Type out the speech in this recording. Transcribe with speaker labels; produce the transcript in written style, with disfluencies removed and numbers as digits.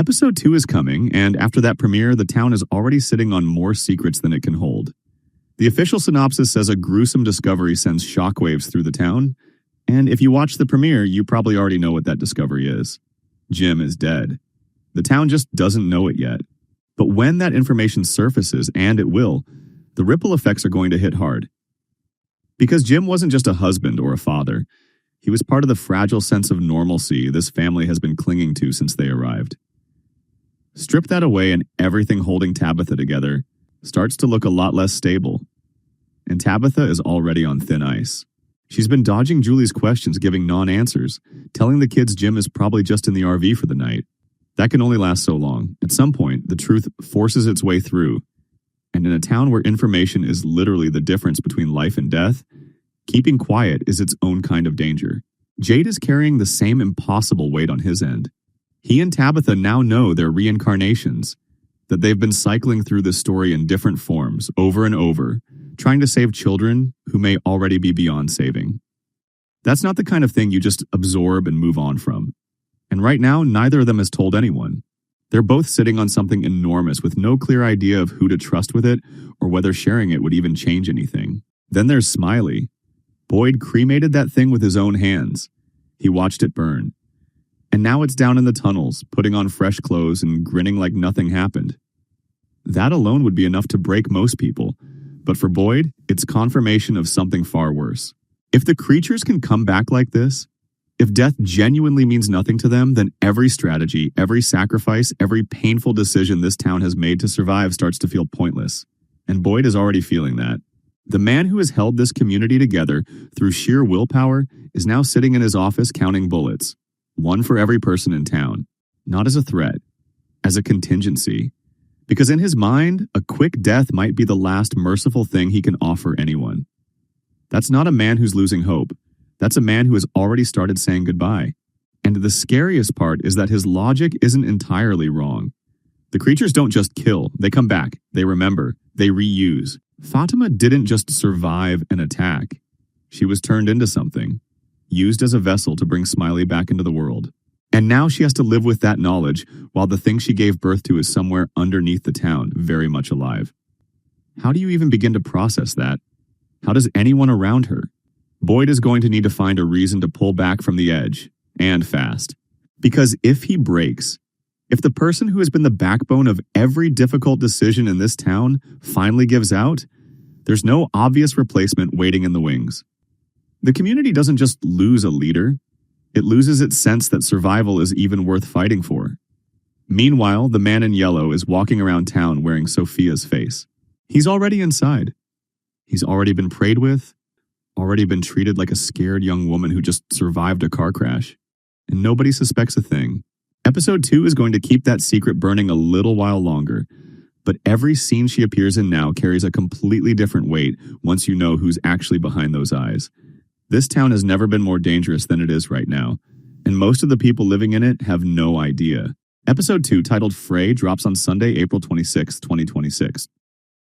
Speaker 1: Episode 2 is coming, and after that premiere, the town is already sitting on more secrets than it can hold. The official synopsis says a gruesome discovery sends shockwaves through the town, and if you watch the premiere, you probably already know what that discovery is. Jim is dead. The town just doesn't know it yet. But when that information surfaces, and it will, the ripple effects are going to hit hard. Because Jim wasn't just a husband or a father. He was part of the fragile sense of normalcy this family has been clinging to since they arrived. Strip that away and everything holding Tabitha together starts to look a lot less stable. And Tabitha is already on thin ice. She's been dodging Julie's questions, giving non-answers, telling the kids Jim is probably just in the RV for the night. That can only last so long. At some point, the truth forces its way through. And in a town where information is literally the difference between life and death, keeping quiet is its own kind of danger. Jade is carrying the same impossible weight on his end. He and Tabitha now know they're reincarnations, that they've been cycling through this story in different forms over and over, trying to save children who may already be beyond saving. That's not the kind of thing you just absorb and move on from. And right now, neither of them has told anyone. They're both sitting on something enormous with no clear idea of who to trust with it or whether sharing it would even change anything. Then there's Smiley. Boyd cremated that thing with his own hands. He watched it burn. And now it's down in the tunnels, putting on fresh clothes and grinning like nothing happened. That alone would be enough to break most people. But for Boyd, it's confirmation of something far worse. If the creatures can come back like this, if death genuinely means nothing to them, then every strategy, every sacrifice, every painful decision this town has made to survive starts to feel pointless. And Boyd is already feeling that. The man who has held this community together through sheer willpower is now sitting in his office counting bullets. One for every person in town. Not as a threat, as a contingency. Because in his mind, a quick death might be the last merciful thing he can offer anyone. That's not a man who's losing hope. That's a man who has already started saying goodbye. And the scariest part is that his logic isn't entirely wrong. The creatures don't just kill, they come back, they remember, they reuse. Fatima didn't just survive an attack. She was turned into something, used as a vessel to bring Smiley back into the world. And now she has to live with that knowledge while the thing she gave birth to is somewhere underneath the town, very much alive. How do you even begin to process that? How does anyone around her? Boyd is going to need to find a reason to pull back from the edge, and fast. Because if he breaks, if the person who has been the backbone of every difficult decision in this town finally gives out, there's no obvious replacement waiting in the wings. The community doesn't just lose a leader, it loses its sense that survival is even worth fighting for. Meanwhile, the man in yellow is walking around town wearing Sophia's face. He's already inside. He's already been prayed with, already been treated like a scared young woman who just survived a car crash. And nobody suspects a thing. Episode 2 is going to keep that secret burning a little while longer, but every scene she appears in now carries a completely different weight once you know who's actually behind those eyes. This town has never been more dangerous than it is right now, and most of the people living in it have no idea. Episode 2, titled Frey, drops on Sunday, April 26, 2026.